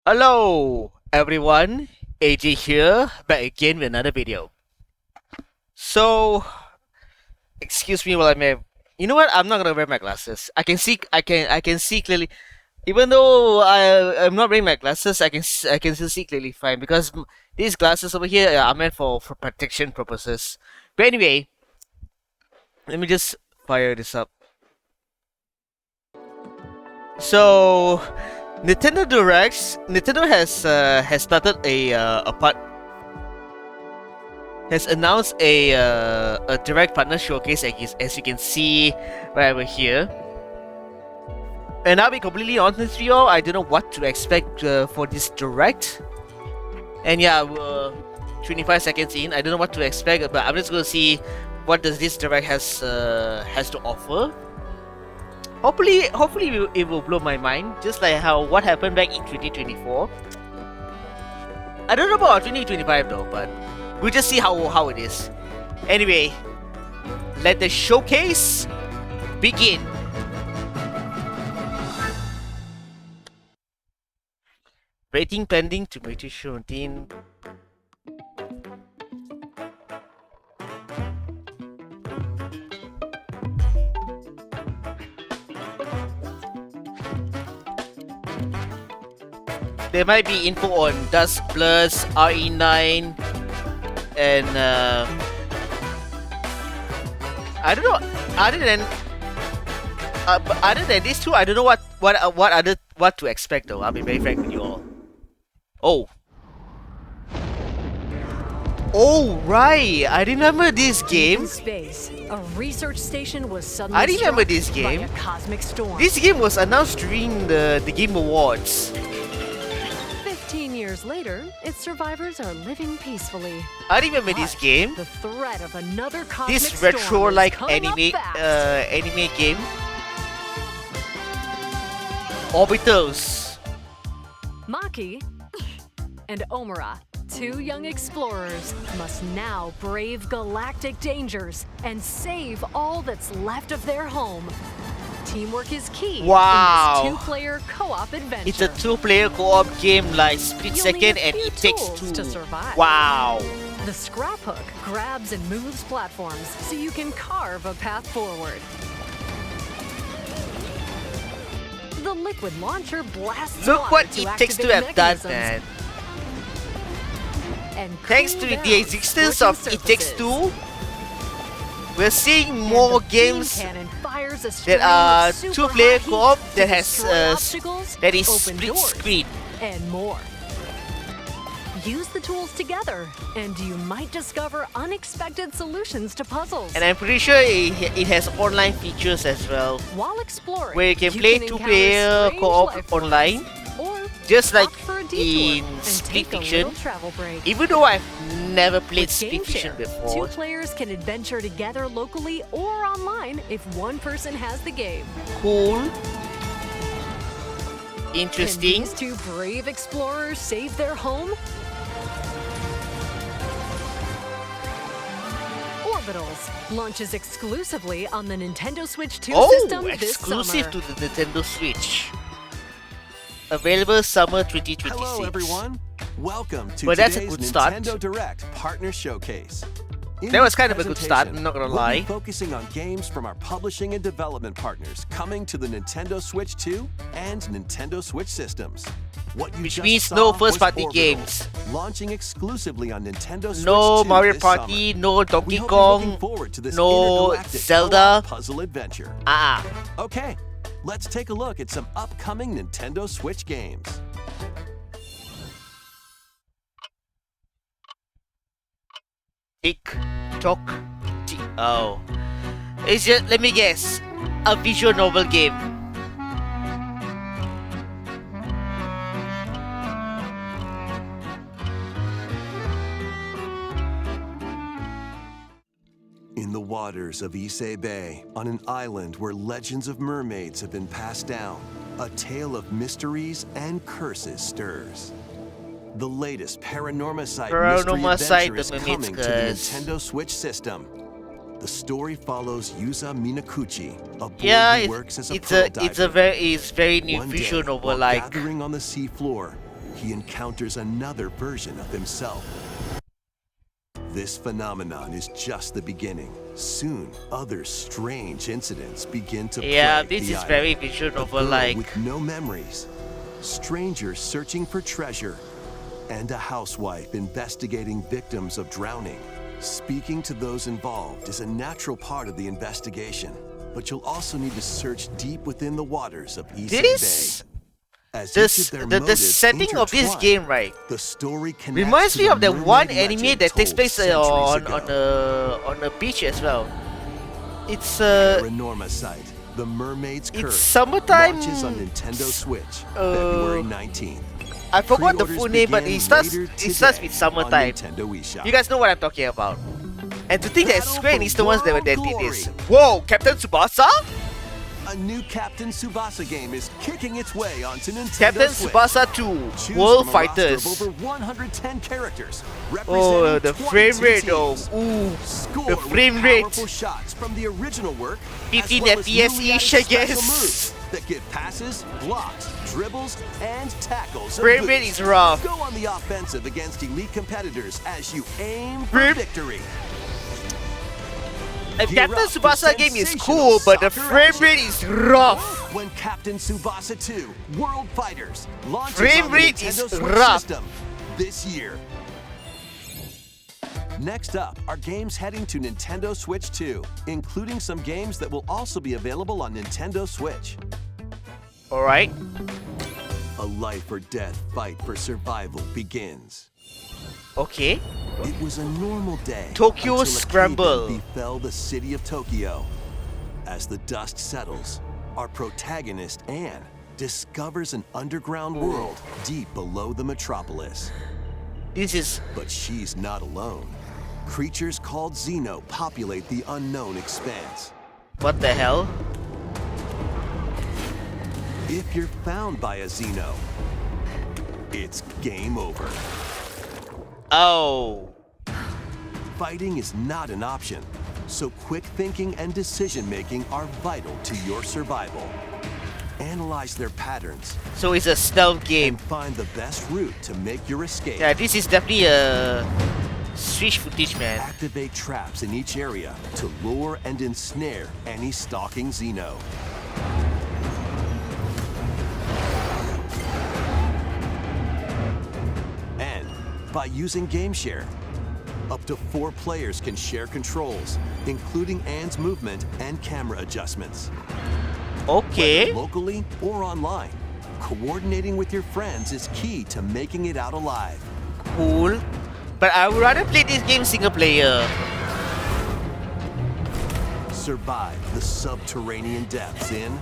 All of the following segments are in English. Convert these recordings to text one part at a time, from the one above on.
Hello everyone, AJ here, back again with another video. So, excuse me while I may. You know what? I'm not gonna wear my glasses. I can see clearly. Even though I'm not wearing my glasses, I can still see clearly fine because these glasses over here are meant for protection purposes. But anyway, let me just fire this up. So, Nintendo Directs. Nintendo has started a part has announced a direct partner showcase as you can see right over here. And I'll be completely honest with you all, I don't know what to expect for this direct. And yeah, we're 25 seconds in. I don't know what to expect, but I'm just gonna see what does this direct has to offer. Hopefully it will blow my mind, just like how what happened back in 2024. I don't know about 2025 though, but we'll just see how it is. Anyway, let the showcase begin. Rating pending to British 17. There might be info on Dusk Plus, RE9, and I don't know. Other than these two, I don't know what to expect though. I'll be very frank with you all. Oh right, I remember this game. In space, a research station was suddenly I remember struck this by game. a cosmic storm. This game was announced during the Game Awards. 15 years later, its survivors are living peacefully. I remember this But game. the threat of another cosmic This storm retro-like is coming up anime fast. game. Orbitals. Maki and Omura, two young explorers, must now brave galactic dangers and save all that's left of their home. Teamwork is key Wow. in this two-player co-op adventure. It's a two-player co-op game like Split You'll Second need a and few It Takes tools Two. to survive. Wow. The scrap hook grabs and moves platforms so you can carve a path forward. The liquid launcher blasts Look water what It Takes Two activate have done, mechanisms. man. And Thanks cool to down the existence scorching of It Takes surfaces. Two, we're seeing And more the beam games cannon fires a that stream are of super two-player high co-op heat that to has destroy obstacles, that is open split doors, screen. and more. Use the tools together, and you might discover unexpected solutions to puzzles. And I'm pretty sure it has online features as well, While exploring, where you can play encounter two-player strange co-op life forms, online, or just like opt for a detour in and Split take a Fiction. little travel break. Even though I've never played With Split Game Fiction Share, before. two players can adventure together locally or online if one person has the game. Cool. Can Interesting. these two brave explorers save their home? Orbitals launches exclusively on the Nintendo Switch 2 system this exclusive summer. to the Nintendo Switch. Available summer 2026. Hello, everyone. Welcome to Well, that's a today's good start. Nintendo Direct Partner Showcase. In That was this kind of a good start, presentation, I'm not gonna we'll lie. be focusing on games from our publishing and development partners coming to the Nintendo Switch 2 and Nintendo Switch systems. What you Which just means saw no was first-party Orbitals, games. Launching exclusively on Nintendo Switch No 2 Mario this Party, summer. no We Donkey hope you're looking Kong, forward to this no intergalactic Zelda. co-op puzzle adventure. Ah. Okay, let's take a look at some upcoming Nintendo Switch games. Tick tock. Oh. It's just, let me guess, a visual novel game. In the waters of Issei Bay, on an island where legends of mermaids have been passed down, a tale of mysteries and curses stirs. The latest Paranormasight Paranormasight, mystery adventure the is Mermaid's coming to the Curse. Nintendo Switch system. The story follows Yuza Minakuchi, a boy Yeah, who works as a pearl diver. it's very new One visual day, novel while like. gathering on the seafloor, he encounters another version of himself. This phenomenon is just the beginning. Soon, other strange incidents begin to Yeah, plague this the is island. very visual A novel girl like. with no memories, strangers searching for treasure, and a housewife investigating victims of drowning. Speaking to those involved is a natural part of the investigation, but you'll also need to search deep within the waters of Ise This Bay. As this each of their the motives setting of this intertwine, game, right, the story reminds connects me to of the that one mermaid anime legend that takes told place centuries on ago. a beach as well. It's Paranormasight, The Mermaid's it's Curse, summertime. launches on Nintendo Switch, February 19th. I forgot the Pre-orders full name, but begin it starts later with today summertime. on Nintendo eShop. You guys know what I'm talking about. And to think that Battle Square for Enix the ones that World did Glory. this. Whoa, Captain Tsubasa? A new Captain Tsubasa game is kicking its way onto Nintendo Captain Switch. Tsubasa 2, Choose World from a roster Fighters. of over 110 characters, Oh, representing the 22 frame rate though. teams. Ooh, Score the frame with rate. powerful shots from the original work, 15 as well as FPS newly added ish, I special guess. moves that give passes, blocks, dribbles, and tackles. a Frame rate boost. is rough. Go on the offensive against elite competitors as you aim for Frame- victory. And Gear Captain up for Tsubasa game is sensational cool, but the soccer frame action. rate is rough. When Captain Tsubasa 2 World Fighters launches Frame on the rate Nintendo is Switch rough. system this year. Next up are games heading to Nintendo Switch 2, including some games that will also be available on Nintendo Switch. Alright. A life or death fight for survival begins. Okay. It was a normal day Tokyo until a Scramble. cave-in befell the city of Tokyo. As the dust settles, our protagonist Anne discovers an underground world deep below the metropolis. This is. But she's not alone. Creatures called Xeno populate the unknown expanse. What the hell? If you're found by a Xeno, it's game over. Oh. Fighting is not an option, so quick thinking and decision making are vital to your survival. Analyze their patterns So it's a stealth game. and find the best route to make your escape. Yeah, this is definitely a Switch footage, man. Activate traps in each area to lure and ensnare any stalking Xeno. And by using GameShare, up to 4 players can share controls, including Anne's movement and camera adjustments. Okay. Whether locally or online, coordinating with your friends is key to making it out alive. Cool. But I would rather play this game single player. Survive the subterranean depths in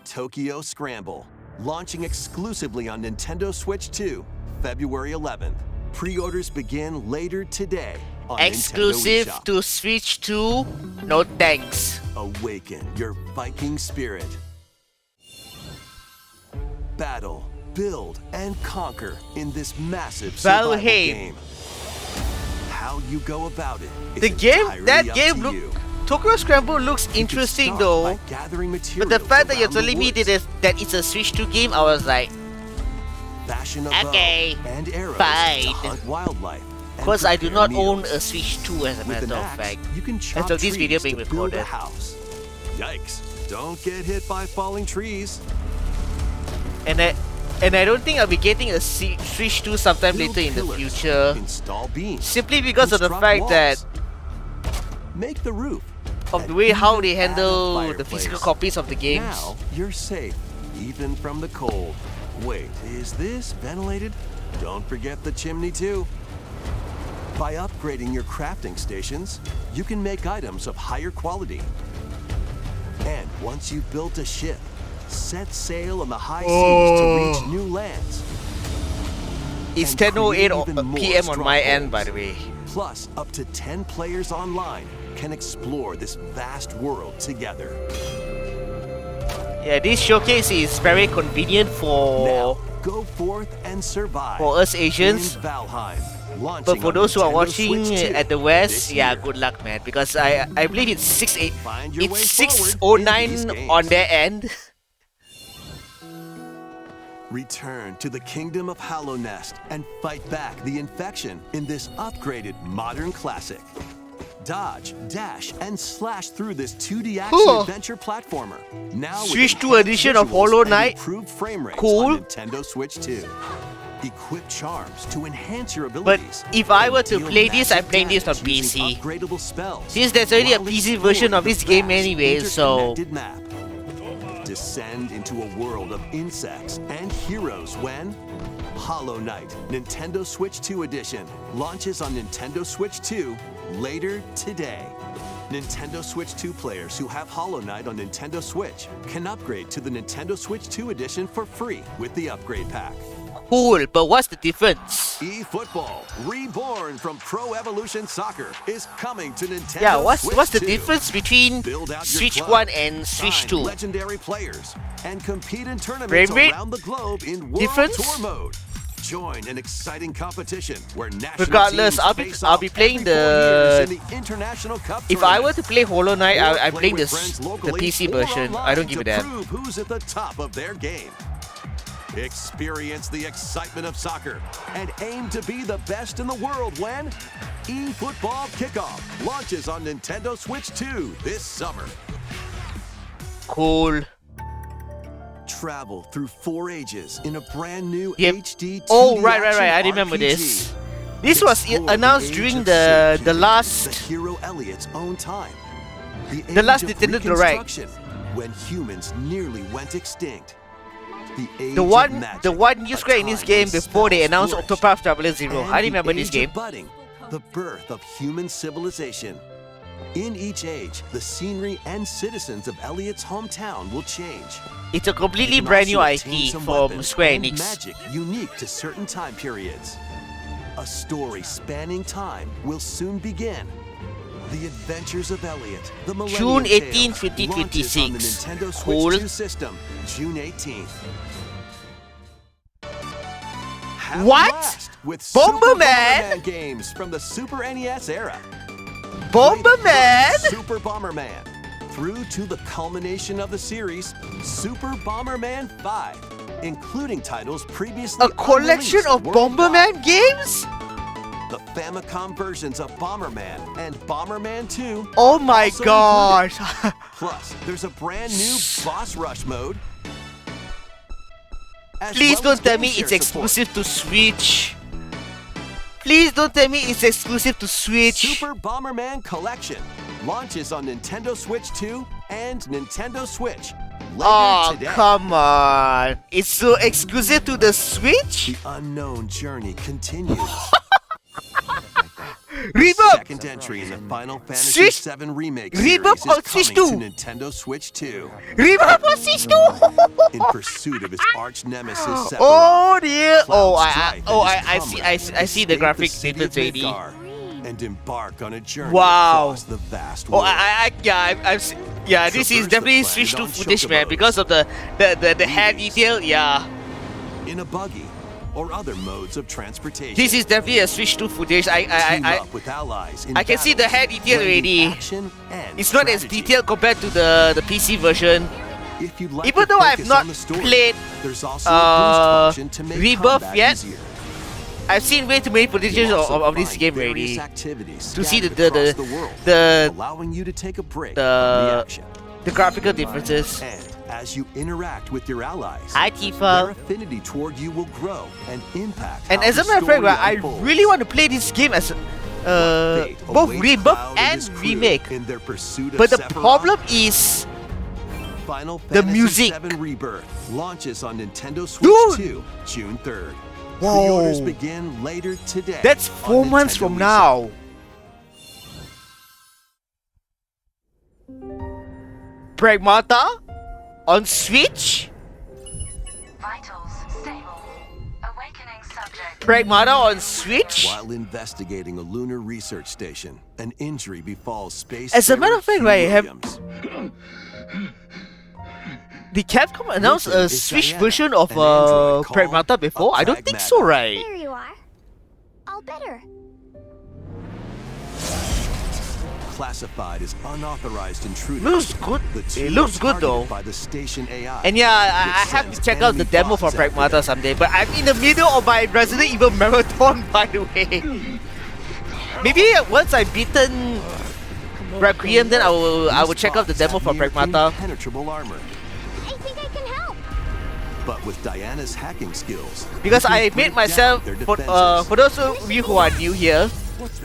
Tokyo Scramble, launching exclusively on Nintendo Switch 2, February 11th. Pre-orders begin later today on Exclusive Nintendo eShop. to Switch 2. No thanks. Awaken your Viking spirit. Battle, build, and conquer in this massive survival Valheim. game. How you go about it is The game, entirely that up game to look. you. Tokyo Scramble looks You can interesting start though. by gathering But materials the fact that you're around the telling me woods. that it's a Switch 2 game, I was like, Fashion a bow Okay, and arrows fine. to hunt wildlife. and because I do prepare not own meals. a Switch 2 as a With matter an of axe, fact. you can chop As of this video trees being to build a recorded. house. Yikes! Don't get hit by falling trees. And I don't think I'll be getting a Switch 2 sometime Build later in the pillars, future. Install beams. Simply because of the construct fact walls, that make the roof. of the and way how they even add a handle the fireplace. physical copies of the games. Now you're safe, even from the cold. Wait, is this ventilated? Don't forget the chimney too. By upgrading your crafting stations, you can make items of higher quality. And once you've built a ship, set sail on the high seas to reach new lands. It's and 10:08 create even more PM on my end, by the strongholds. way. Plus, up to 10 players online can explore this vast world together. Yeah, this showcase is very convenient Now, for go forth and survive. For us Asians. In Valheim, But for those who are watching at the West, this yeah, year. good luck, man. Because I believe it's Find your way it's forward in these 6:09 games. on their end. Return to the kingdom of Hollow Nest and fight back the infection in this upgraded modern classic. Dodge, dash, and slash through this 2D action Cool. adventure platformer. Now with Switch 2 enhanced edition of visuals Hollow and Knight. improved frame rates Cool. on Nintendo Switch 2. Equip charms to enhance your But abilities. if I were to Deal play this, I'm massive playing this on damage using PC. upgradable spells. Since there's already a while PC version of exploring this the game vast, anyway, so interconnected map. Descend into a world of insects and heroes when Hollow Knight Nintendo Switch 2 Edition launches on Nintendo Switch 2 later today. Nintendo Switch 2 players who have Hollow Knight on Nintendo Switch can upgrade to the Nintendo Switch 2 Edition for free with the upgrade pack. cool. But what's the difference? eFootball, reborn from Pro Evolution Soccer, is coming to Nintendo Yeah, what's Switch the 2. difference between Build out your Switch club, 1 and Switch sign 2? legendary players, and compete in tournaments Frame rate? around the globe in World Difference? Tour mode. Join an exciting competition where national Regardless, teams I'll be face I'll be off playing every 4 years the. in the International Cup If I were tournament. to play Hollow Knight, Or I'm play playing with the friends the locally PC or version. I online don't give a to damn. prove who's at the top of their game. Experience the excitement of soccer and aim to be the best in the world when eFootball Kickoff launches on Nintendo Switch 2 this summer. Cool. Travel through 4 ages in a brand new Yep. HD 2D Oh, right. action I remember RPG. this. This was Explore announced the during age of the safety, last. the hero Elliot's own time. The last age of Nintendo Direct. Reconstruction, when humans nearly went extinct. The age The of one magic, you a square in this time game when before they spells announced flourished. Octopath Traveler 0. And I remember the this age game. of budding, the birth of human civilization. In each age, the scenery and citizens of Elliot's hometown will change. It's a completely You can brand new also IP obtain some from weapons Square and Enix. magic unique to certain time periods. A story spanning time will soon begin. The Adventures of Elliot, the Millennium June 18, Tales, launches on the 2026. Nintendo Switch Cool. 2 system, June 18th. Have a What? blast with Bomberman? Super Bomberman games from the Super NES era. Bomberman? Super Bomberman. Through to the culmination of the series, Super Bomberman 5, including titles previously A collection unreleased of worldwide. Bomberman games? The Famicom versions of Bomberman and Bomberman 2. Oh my also gosh. included. Plus, there's a brand new Boss Rush mode. as Please well as don't tell me game it's share support. exclusive to Switch. Please don't tell me it's exclusive to Switch. Super Bomberman Collection launches on Nintendo Switch 2 and Nintendo Switch later Oh, today. come on. It's so exclusive to the Switch? The unknown journey continues. Rebirth! Second entry in the Final Fantasy Switch- VII Remake Rebirth series on is Switch coming 2. to Nintendo Switch 2 Rebirth on Switch 2! in pursuit of its arch nemesis Sephiroth. Oh dear! Oh, Cloud I Strife oh and his I see comrades I see the escape graphic city of difference already. Midgar and embark on a journey Wow. across the vast Oh, world. yeah, this is Traverse the definitely planet Switch 2 on footage, man, chocobos. because of the hair Wheelies. detail. Yeah, in a buggy or other modes of transportation. this is definitely a Switch 2 footage. Team I up with allies in I can see the battles, hair detail blending already. action and It's not as strategy. detailed compared to the PC version. If you'd like Even to though I've focus not on the story, played, there's also a boost function to make Rebirth combat yet. easier. I've seen way too many footages You'll also of this find game various already. activities To see scattered across the world, the allowing you to take a break the- from the action. the graphical differences. And as you interact with your allies, Hi their Tifa. affinity toward you will grow and impact. And how as a the matter of fact, story right, I unfolds. really want to play this game as Fate both awaits Rebirth Cloud and his crew Remake. in their pursuit of But the Sephiroth. problem is Final the Fantasy music. VII Rebirth launches on Nintendo Switch Dude! 2, June 3rd. Whoa. Pre-orders begin later today. that's on 4 months Nintendo from Wii. now. Pragmata on Switch. Vitals stable. Awakening subject. Pragmata on Switch. While investigating a lunar research station, an injury befalls space. As a matter of fact, right, have- Did Capcom announce Listen, a it's Switch Diana, version of an android called Pragmata before? I don't think so, Pragmata. right? There you are. All better. Classified as unauthorized intruders. Looks good. The two It looks are good though. targeted by the station AI. And yeah, I which have to sends check out the enemy demo for bots after Pragmata them. someday. But I'm in the middle of my Resident Evil marathon, by the way. Maybe once I've beaten Requiem, then I will check out the These demo bots for have near Pragmata. impenetrable armor. I think I can help. But with Diana's hacking skills, Because you can I made break myself, down their for defenses. those of you who are new here,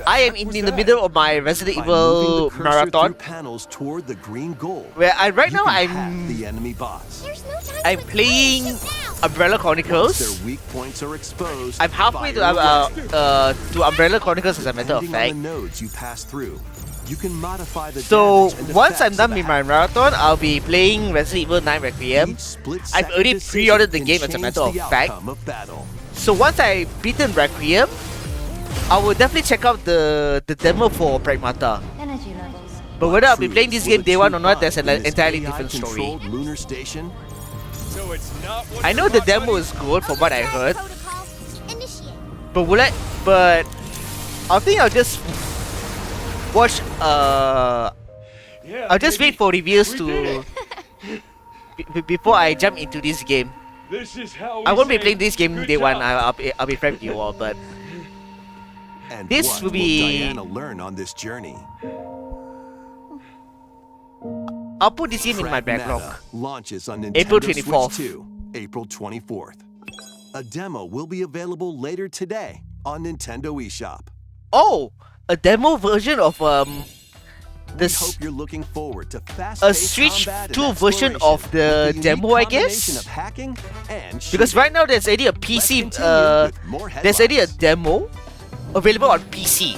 I am in the middle of my Resident By Evil moving the cursor marathon, through panels toward the green goal, where right you now can hack the I'm enemy bots. There's no time I'm to playing Just now. Umbrella Once Chronicles. their weak points are exposed, I'm halfway fire away. to Umbrella Chronicles as a matter of Depending fact. on the nodes you pass through, you can modify the So damage and once I'm effects done of with a my hack. marathon, I'll be playing Resident Evil 9 Requiem. Each split-second I've already decision pre-ordered the can game as a change matter of the fact. outcome of battle. So once I've beaten Requiem, I will definitely check out the demo for Pragmata. Energy levels. But whether I'll be playing True. this Will game the day one truth or not, lie that's an in this entirely different story. AI-controlled lunar station? So it's not what I know the demo is good from what I heard, Protocol. Initiate. but I think I'll just watch I'll just wait for reviews to before I jump into this game. This is how I won't be playing this game day one. I'll be frank with you all, but And This what will be- Diana learn on this journey? I'll put this game in my Pragmata backlog. launches on Nintendo April Switch 24th. 2, April 24th. A demo will be available later today on Nintendo eShop. Oh, a demo version of We hope you're looking forward to a fast-paced Switch combat and 2 version exploration of the with the unique demo, I combination guess. of hacking and Because shooting. right now there's already a Let's PC. continue with more There's already a headlines. demo available on PC.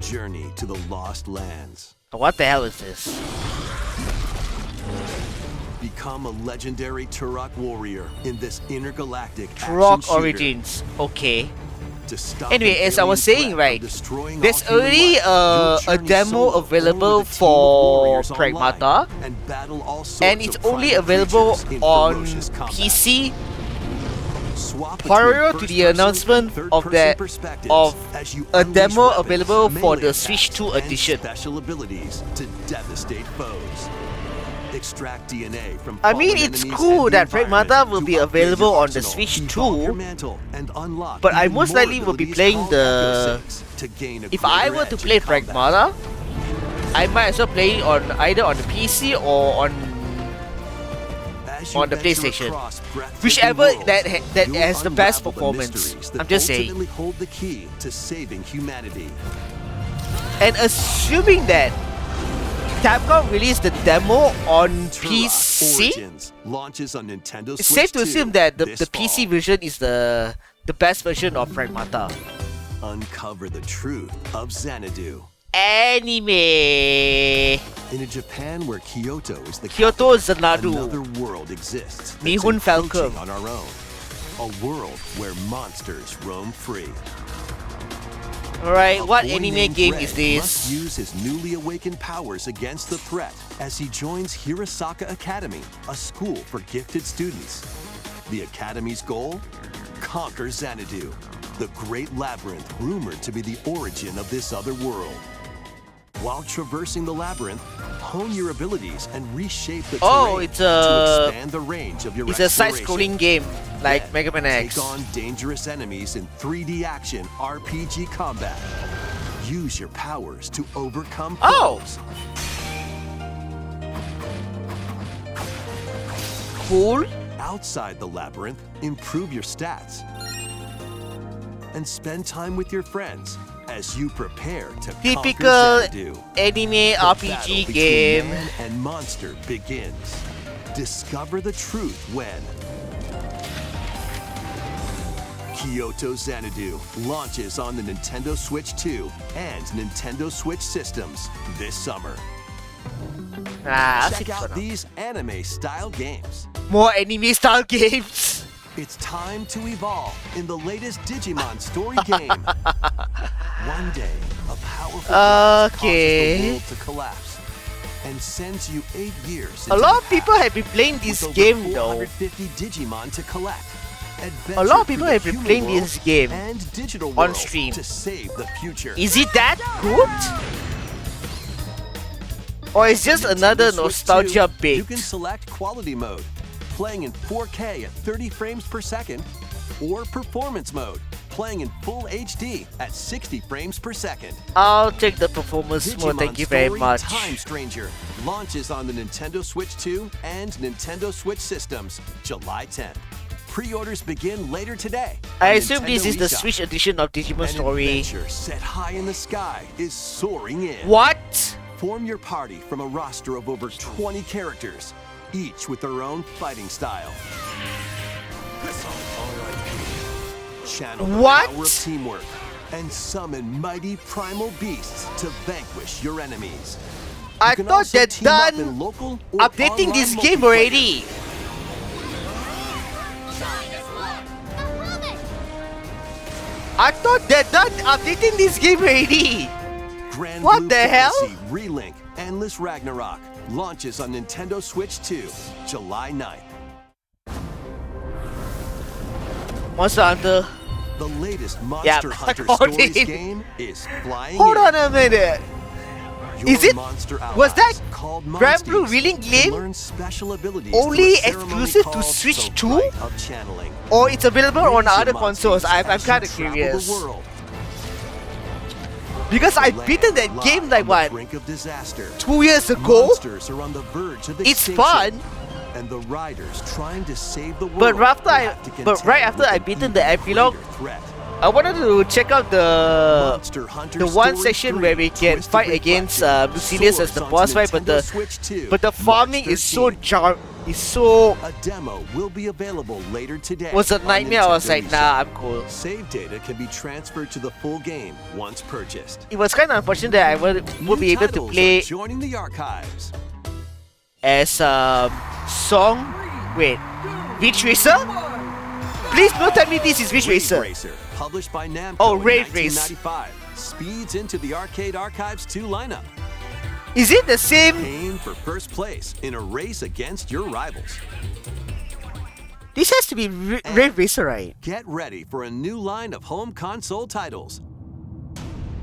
Journey to the Lost Lands. What the hell is this? Become a legendary Turok warrior in this intergalactic Rock action shooter. Origins. Okay. To stop Anyway, an as I was alien saying, threat right, from destroying there's all human already life, a you'll journey demo solo available or with a team of for warriors Pragmata, online and battle all sorts and it's of only primal available creatures in on ferocious combat. PC Swap prior between to the first-person announcement and of third-person that perspectives of as you a unleash demo weapons, available for melee the Switch attacks, 2 and edition. special abilities to devastate foes. Extract DNA from I mean, fallen it's enemies cool and the that Pragmata environment will to be upgrade available your on the arsenal, Switch evolve your 2, mantle, and unlock but I even most more likely will be abilities playing called the- Echo 6 to gain a If I greater were to edge play in combat. Pragmata, I might as well play it on either on the PC or on As you on the venture PlayStation. across breathtaking Whichever worlds, that you'll has the best unravel the performance. mysteries that I'm just saying. ultimately hold the key to saving humanity. And assuming that Capcom released the demo on Turok PC, Origins launches on Nintendo it's Switch safe to 2 assume that the this PC fall. version is the best version of Pragmata. Uncover the truth of Xanadu. Anime. In a Japan where Kyoto is the Kyoto capital, Xanadu. another world exists that's Nihon Falcon. encroaching on our own. A world where monsters roam free. Alright, A what boy anime named game Ray is must this? use his newly awakened powers against the threat as he joins Hirasaka Academy, a school for gifted students. The Academy's goal? Conquer Xanadu, the great labyrinth rumored to be the origin of this other world. While traversing the labyrinth, hone your abilities and reshape the Oh, terrain it's to expand the range of your It's a exploration. side-scrolling game like Then, Mega Man X. Take on dangerous enemies in 3D action RPG combat. Use your powers to overcome Oh! foes. Cool. Outside the labyrinth, improve your stats. And spend time with your friends as you prepare to Typical conquer Xanadu. anime The RPG battle between game. man and monster begins. Discover the truth when Kyoto Xanadu launches on the Nintendo Switch 2 and Nintendo Switch systems this summer. I'll Check see out for now. these anime-style games. More anime style games. It's time to evolve in the latest Digimon story game. One day, a powerful blast Okay. causes the world to collapse. and sends you 8 years. A into lot the of people past. have been playing this With over game though. 450 Digimon to collect. A lot of Adventure people through have the been human playing world this game and digital on world stream. to save the future. Is it that good? Or is just On another Nintendo Switch nostalgia 2, bait? You can select quality mode, playing in 4K at 30 frames per second, or performance mode, playing in full HD at 60 frames per second. I'll take the performance mode, Digimon thank you very Story much. Time Stranger launches on the Nintendo Switch 2 and Nintendo Switch systems July 10th. Pre-orders begin later today. I on assume this Nintendo is the eShop. Switch edition of Digimon An Story. adventure set high in the sky is soaring in. What? Form your party from a roster of over 20 characters, each with their own fighting style. Channel the What? power of teamwork and summon mighty primal beasts to vanquish your enemies. I You can thought also they're team up done in local or updating online this game multiplayer. already. I thought they're done updating this game already. Grand What Blue the hell? Fantasy Relink Endless Ragnarok launches on Nintendo Switch 2, July 9th. Monster Hunter. The latest Yeah, Monster Hunter got Stories it. game is flying Hold in. on a minute. Your Is it- monster was that allies, called Grand Blue Monsties, Relink can game learn special abilities only through a ceremony exclusive to called Switch the 2? Rite of Channeling. Or it's available on Raise your other consoles. Monsties I'm as you kind of travel curious. the world. Because I've beaten that Land game on like the what, brink of disaster. 2 years ago? Monsters are on the verge of It's extinction, fun. and the riders trying to save the world. But after will I- have to but right contend after with I an beaten the even epilogue, greater threat. I wanted to check out the Monster Hunter one Story section 3 where we can Twisted fight against Reflection Lucilius as the soars boss onto fight, but Nintendo the Switch 2, but the March farming is so 13th. is so A demo will be available later today. was a on nightmare. I was Nintendo like, eShop. nah, I'm cool. Save data can be transferred to the full game once purchased. It was kind of unfortunate that I would New be able to titles play are joining the archives. as song. Wait, Beach Racer? Please don't tell me this is Beach Raid Racer. Racer, published by Namco Oh, in Raid Race. 1995, speeds into the Arcade Archives 2 lineup, Is it the same? aim for first place in a race against your rivals. This has to be Raid Racer, right? Get ready for a new line of home console titles.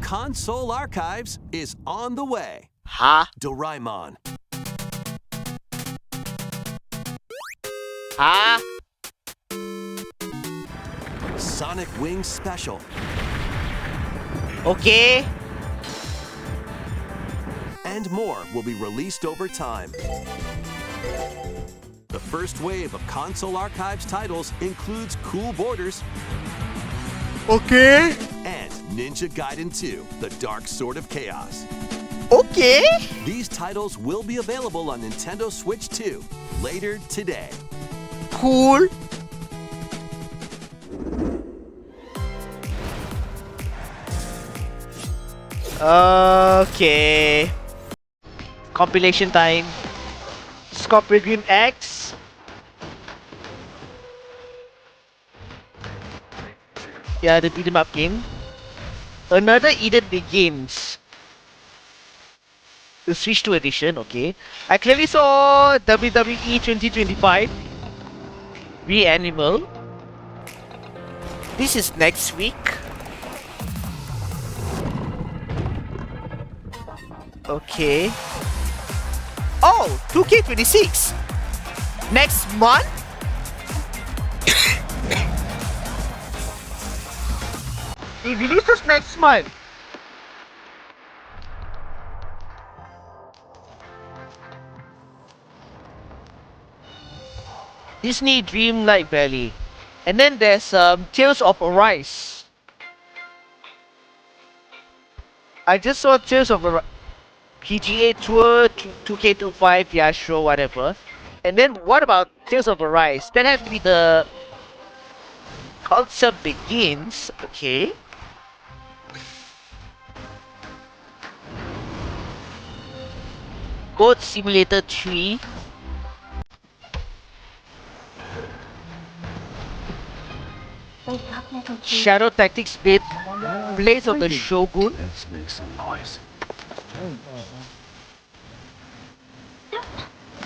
Console Archives is on the way. Huh? Doraemon, Huh? Sonic Wings Special, Okay. and more will be released over time. The first wave of Console Archives titles includes Cool Borders Okay. and Ninja Gaiden 2, The Dark Sword of Chaos. Okay. These titles will be available on Nintendo Switch 2 later today. Cool. Okay. Compilation time. Scorpion X. Yeah, the beat 'em up game. Another Eden Begins. The Switch 2 edition, okay. I clearly saw WWE 2025. Reanimal. This is next week. Okay. Oh, 2K26. Next month? It releases next month. Disney Dreamlight Valley. And then there's Tales of Arise. I just saw Tales of Arise. PGA Tour 2K25, yeah, sure, whatever. And then what about Tales of Arise? That has to be the concept begins, okay. Goat Simulator 3. Shadow Tactics bit Blaze of the Shogun. Let's make some noise.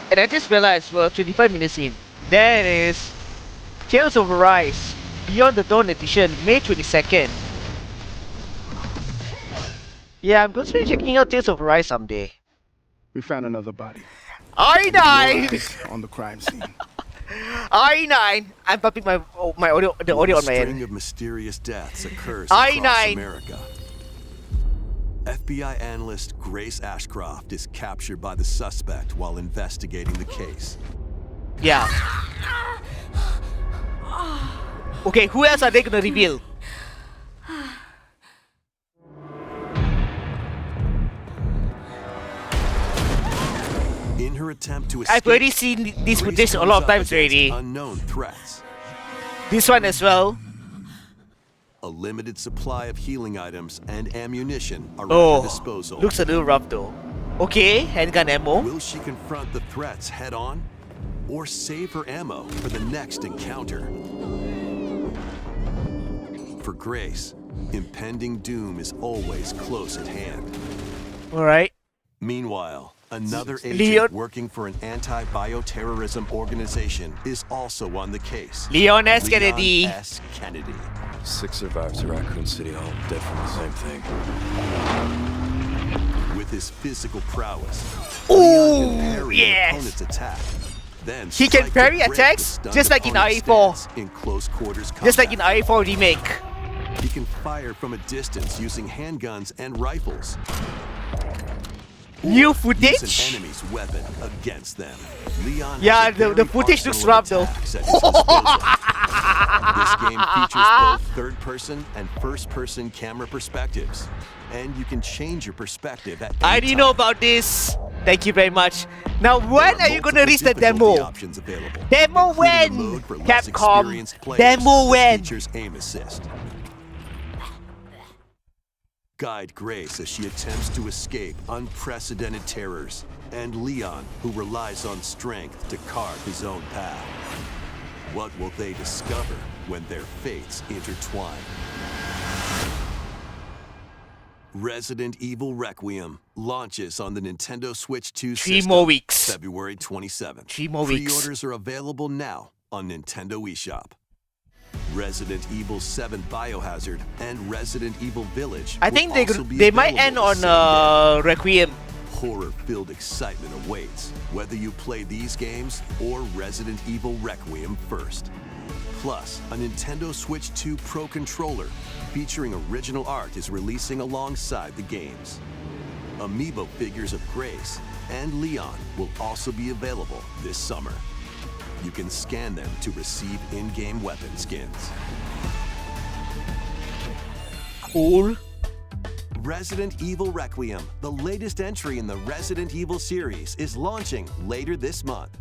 And I just realized we're 25 minutes in. There it is. Tales of Arise, Beyond the Dawn Edition, May 22nd. Yeah, I'm considering checking out Tales of Arise someday. We found another body. I9! More eyes on the crime scene. I9! I'm popping my audio, the audio on my A string end. of mysterious deaths occurs across I9. America. FBI analyst Grace Ashcroft is captured by the suspect while investigating the case. Yeah. Okay, who else are they gonna reveal? In her attempt to escape, I've already seen this Grace footage a comes lot of up times against already. Unknown threats. This one as well. A limited supply of healing items and ammunition are at Oh, her disposal. looks a little rough though. Okay, handgun ammo. Will she confront the threats head on, or save her ammo for the next encounter? For Grace, impending doom is always close at hand. Alright. Meanwhile, another agent Leon- working for an anti-bioterrorism organization is also on the case. Leon S. Kennedy. Leon S. Kennedy. 6 survivors of Raccoon City, all dead from the same thing. With his physical prowess, Ooh, Leon can parry an yes. opponent's attack. Then He can strike parry to break attacks the stunned just like in opponent's IE4. stance in close quarters combat. Just like in IE4 remake. He can fire from a distance using handguns and rifles. New Use footage? an enemy's weapon against them. Leon Yeah, has a the very footage looks arsenal of rough, though. attacks at his disposal. This game features both third-person and first-person camera perspectives, and you can change your perspective at I any didn't know time. about this. Thank you very much. Now, when There are you gonna multiple release the difficulty demo? options available, Demo including a when? mode for less Capcom. experienced players Demo that when? features aim assist. Guide Grace as she attempts to escape unprecedented terrors, and Leon, who relies on strength to carve his own path. What will they discover when their fates intertwine? Resident Evil Requiem launches on the Nintendo Switch 2 3 system more weeks. February 27th. 3 more weeks. Pre-orders are available now on Nintendo eShop. Resident Evil 7 Biohazard and Resident Evil Village I will think also be they might end available the on same day. Requiem. Horror-filled excitement awaits, whether you play these games or Resident Evil Requiem first. Plus, a Nintendo Switch 2 Pro controller featuring original art is releasing alongside the games. Amiibo figures of Grace and Leon will also be available this summer. You can scan them to receive in-game weapon skins. Cool. Resident Evil Requiem, the latest entry in the Resident Evil series, is launching later this month.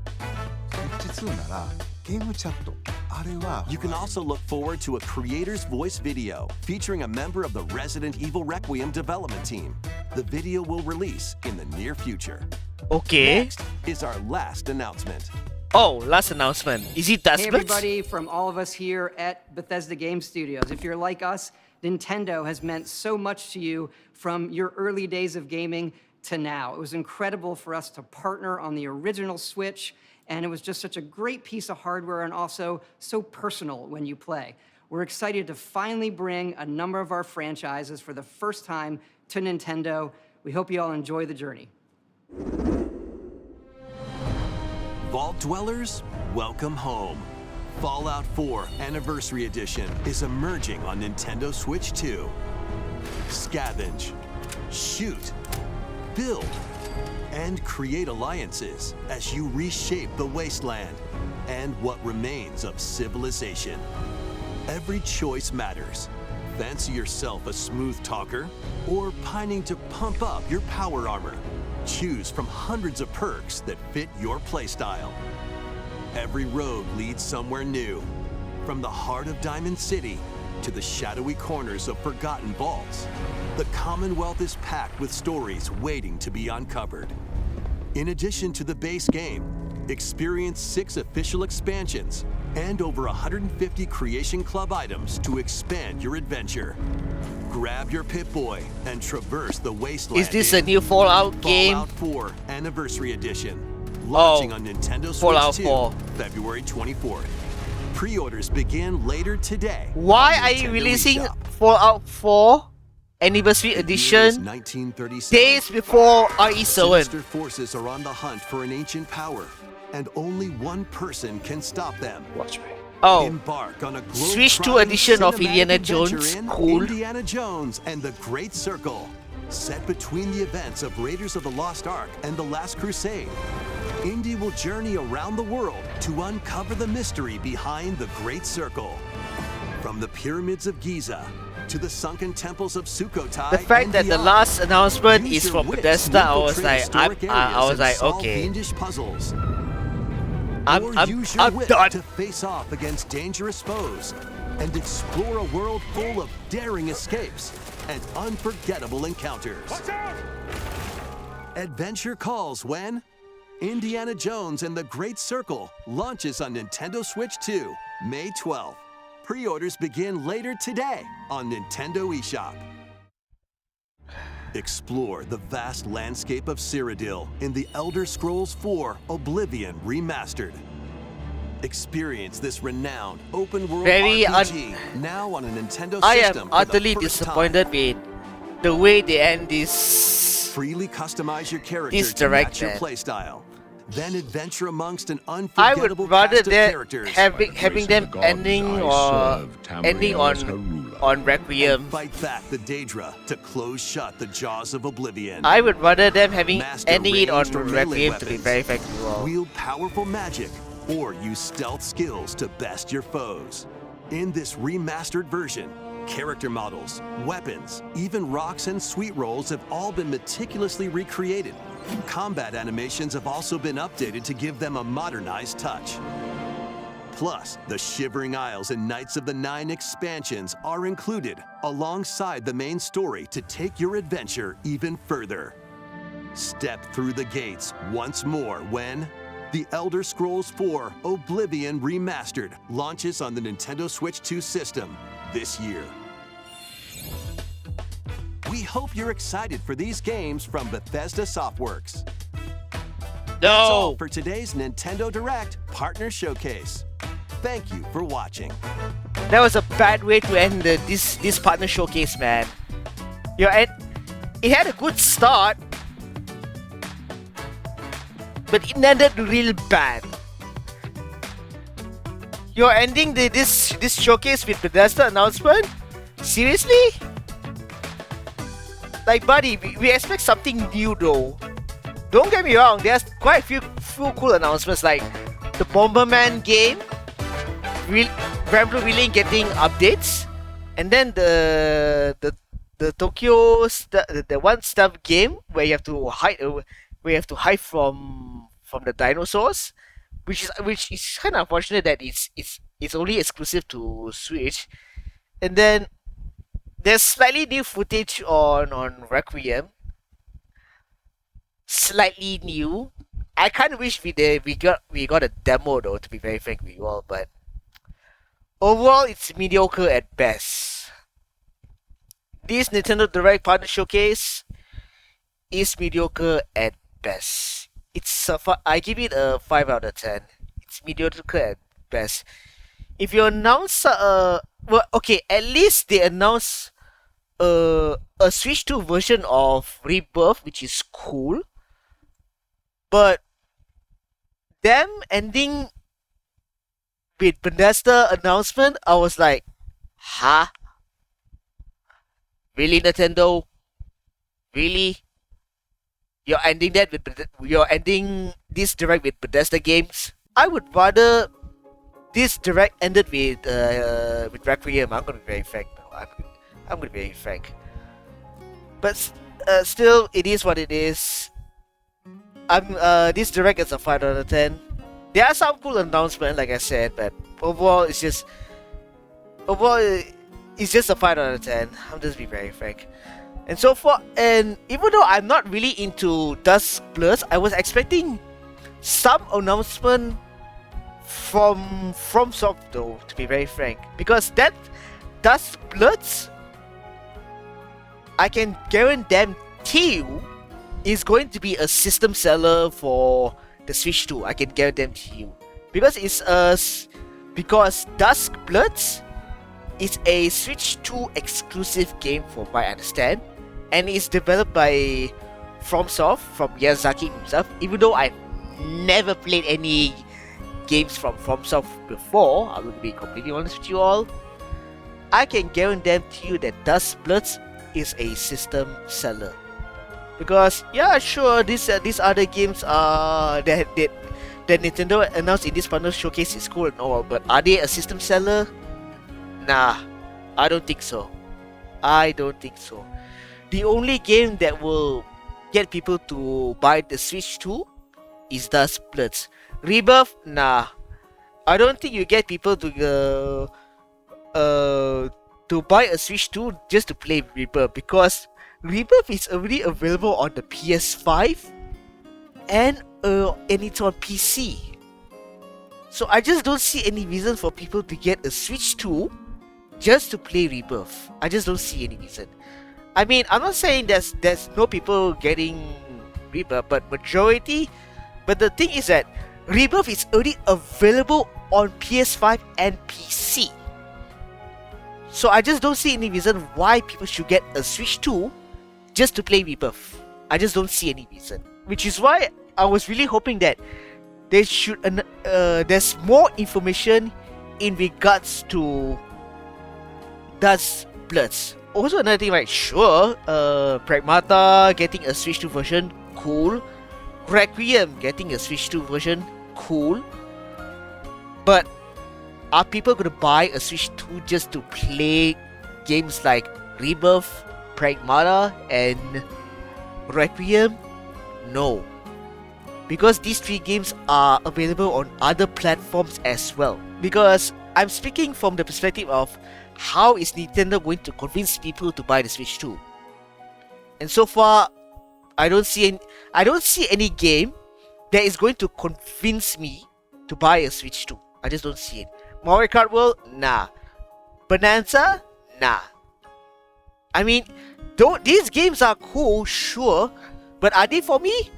You can also look forward to a creator's voice video featuring a member of the Resident Evil Requiem development team. The video will release in the near future. Okay. Next is our last announcement. Oh, last announcement. Is it that Hey everybody, from all of us here at Bethesda Game Studios. If you're like us, Nintendo has meant so much to you from your early days of gaming to now. It was incredible for us to partner on the original Switch, and it was just such a great piece of hardware and also so personal when you play. We're excited to finally bring a number of our franchises for the first time to Nintendo. We hope you all enjoy the journey. Vault Dwellers, welcome home. Fallout 4 Anniversary Edition is emerging on Nintendo Switch 2. Scavenge, shoot, build, and create alliances as you reshape the wasteland and what remains of civilization. Every choice matters. Fancy yourself a smooth talker or pining to pump up your power armor? Choose from hundreds of perks that fit your playstyle. Every road leads somewhere new, from the heart of Diamond City to the shadowy corners of forgotten vaults. The Commonwealth is packed with stories waiting to be uncovered. In addition to the base game, experience 6 official expansions and over 150 Creation Club items to expand your adventure. Grab your Pip-Boy and traverse the wasteland. Is this a new Fallout game? Fallout 4 Anniversary Edition. launching on Nintendo Fallout Switch 2, 4. February 24th. Pre-orders begin later today. Why on are you Nintendo releasing eShop. Fallout 4 Anniversary The year is Edition 1937. days before RE7? Sinister forces are on the hunt for an ancient power, and only one person can stop them. Watch me. Oh, Embark on a Switch 2 globe-trotting edition of cinematic Indiana adventure Jones. in Cool. Indiana Jones and the Great Circle, set between the events of Raiders of the Lost Ark and the Last Crusade. Indy will journey around the world to uncover the mystery behind the Great Circle. From the pyramids of Giza to the sunken temples of Sukhothai. The fact and that the beyond. last announcement Use is your from wits Bethesda, to I was infiltrate like, historic I areas was and like, solve okay, fiendish puzzles. I'm Use your wit done. to face off against dangerous foes and explore a world full of daring escapes and unforgettable encounters. Adventure calls when Indiana Jones and the Great Circle launches on Nintendo Switch 2, May 12th. Pre-orders begin later today on Nintendo eShop. Explore the vast landscape of Cyrodiil in The Elder Scrolls 4 Oblivion Remastered. Experience this renowned open-world Very RPG now on a Nintendo I system am for the utterly first disappointed with the way they end this. time. Freely customize your character This to match direct your man. playstyle. Then adventure amongst an I unforgettable would rather cast of that characters. having them ending or ending on Requiem. Fight back the Daedra to close shut the jaws of Oblivion. I would rather them having Master ending it on ranged or melee Requiem to be weapons. very effective. Wield powerful magic or use stealth skills to best your foes. In this remastered version, character models, weapons, even rocks and sweet rolls have all been meticulously recreated. Combat animations have also been updated to give them a modernized touch. Plus, the Shivering Isles and Knights of the Nine expansions are included alongside the main story to take your adventure even further. Step through the gates once more when The Elder Scrolls 4 Oblivion Remastered launches on the Nintendo Switch 2 system this year. We hope you're excited for these games from Bethesda Softworks. That's all No, for today's Nintendo Direct Partner Showcase. Thank you for watching. that was a bad way to end this partner showcase, man. It had a good start, but it ended real bad. You're ending this showcase with Bethesda announcement? Seriously? Like, buddy, we expect something new though. Don't get me wrong, there's quite a few cool announcements like the Bomberman game, Ramble Wheeling getting updates, and then the Tokyo the one stuff game where you have to hide from the dinosaurs, which is kind of unfortunate that it's only exclusive to Switch. And then there's slightly new footage on Requiem. Slightly new. I kind of wish we got a demo though, to be very frank with you all, but overall it's mediocre at best. This Nintendo Direct Partner Showcase is mediocre at best. I give it a 5 out of 10. It's mediocre at best. If you announce well, okay, at least they announce a Switch 2 version of Rebirth, which is cool. But them ending with Bethesda announcement, I was like, huh? Really, Nintendo? Really? You're ending this direct with Bethesda games? I would rather this direct ended with Requiem. I'm gonna be very frank. I'm gonna be very frank. But still, it is what it is. This direct is a 5 out of 10. There are some cool announcements, like I said, but overall it's just a 5 out of 10. I'm just being very frank. And so far, and even though I'm not really into Dusk Bloods, I was expecting some announcement from FromSoft though, to be very frank, because that Dusk Bloods, I can guarantee you, is going to be a system seller for the Switch 2. I can guarantee you. Because because Dusk Bloods is a Switch 2 exclusive game from what I understand, and it's developed by FromSoft, from Miyazaki himself. Even though I've never played any games from FromSoft before, I will be completely honest with you all, I can guarantee you that Dusk Bloods is a system seller. Because yeah, sure, these other games that Nintendo announced in this partner showcase is cool and all, but are they a system seller? Nah, I don't think so. I don't think so. The only game that will get people to buy the Switch 2 is Dusk Bloods. Rebirth, nah. I don't think you get people to buy a Switch 2 just to play Rebirth, because Rebirth is already available on the PS5 and it's on PC. So I just don't see any reason for people to get a Switch 2 just to play Rebirth. I just don't see any reason. I mean, I'm not saying there's no people getting Rebirth, but majority. But the thing is that Rebirth is already available on PS5 and PC. So I just don't see any reason why people should get a Switch 2 just to play Rebirth. I just don't see any reason. Which is why I was really hoping that there's more information in regards to Dusk Bloods. Also another thing, right? Sure, Pragmata getting a Switch 2 version, cool. Requiem getting a Switch 2 version, cool. But are people gonna buy a Switch 2 just to play games like Rebirth, Pragmata, and Requiem? No. Because these three games are available on other platforms as well. Because I'm speaking from the perspective of how is Nintendo going to convince people to buy the Switch 2? And so far, I don't see any game that is going to convince me to buy a Switch 2. I just don't see it. Mario Kart World? Nah. Bonanza? Nah. I mean, these games are cool, sure, but are they for me?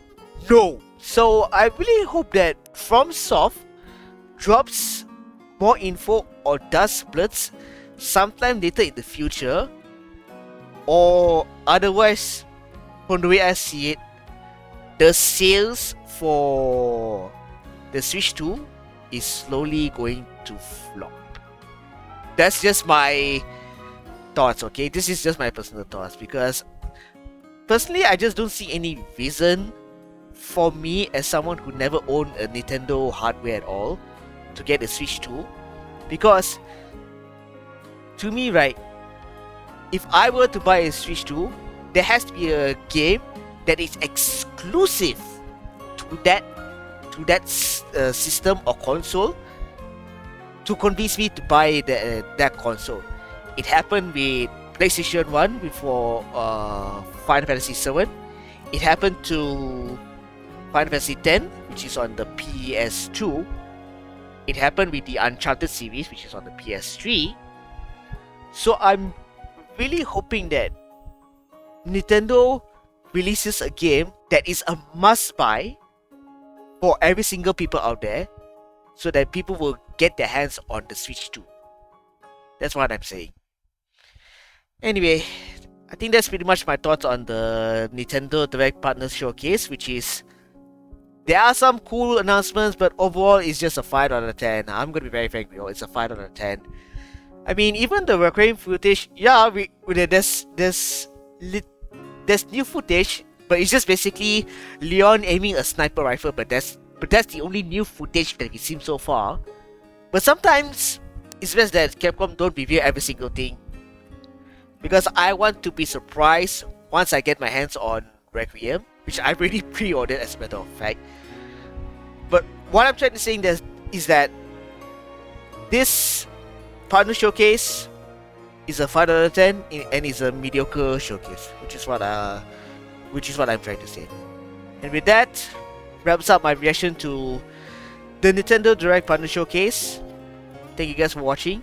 No. So I really hope that FromSoft drops more info on Dusk Bloods sometime later in the future, or otherwise, from the way I see it, the sales for the Switch 2 is slowly going to flop. That's just my thoughts, okay? This is just my personal thoughts, because personally, I just don't see any reason for me, as someone who never owned a Nintendo hardware at all, to get a Switch 2. Because to me, right, if I were to buy a Switch 2, there has to be a game that is exclusive to that system or console to convince me to buy that console. It happened with PlayStation 1 before Final Fantasy 7. It happened to Final Fantasy 10, which is on the PS2. It happened with the Uncharted series, which is on the PS3. So I'm really hoping that Nintendo releases a game that is a must-buy for every single people out there, so that people will get their hands on the Switch 2. That's what I'm saying. Anyway, I think that's pretty much my thoughts on the Nintendo Direct Partner Showcase, which is, there are some cool announcements, but overall it's just a 5 out of 10. I'm gonna be very frank with you, it's a 5 out of 10. I mean, even the recording footage, yeah, there's new footage, but it's just basically Leon aiming a sniper rifle, but that's the only new footage that we've seen so far. But sometimes it's best that Capcom don't reveal every single thing, because I want to be surprised once I get my hands on Requiem, which I already pre-ordered as a matter of fact. But what I'm trying to say is that this partner showcase is a 5 out of 10 and is a mediocre showcase, which is what I'm trying to say. And with that, wraps up my reaction to the Nintendo Direct Partner Showcase. Thank you guys for watching.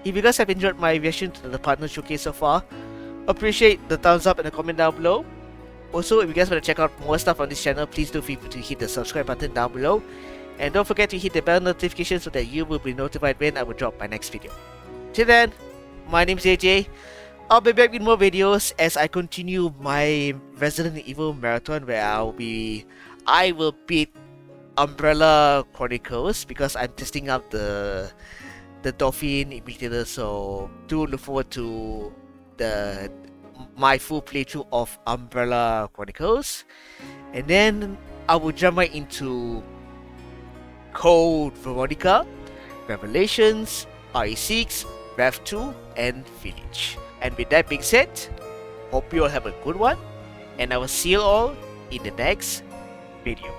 If you guys have enjoyed my reaction to the Partner Showcase so far, appreciate the thumbs up and the comment down below. Also, if you guys want to check out more stuff on this channel, please do feel free to hit the subscribe button down below. And don't forget to hit the bell notification so that you will be notified when I will drop my next video. Till then, my name is AJ. I'll be back with more videos as I continue my Resident Evil marathon where I will beat Umbrella Chronicles because I'm testing out the Dolphin imitator, so do look forward to my full playthrough of Umbrella Chronicles. And then I will jump right into Code Veronica, Revelations, RE6, Rev 2, and Village. And with that being said, hope you all have a good one, and I will see you all in the next video.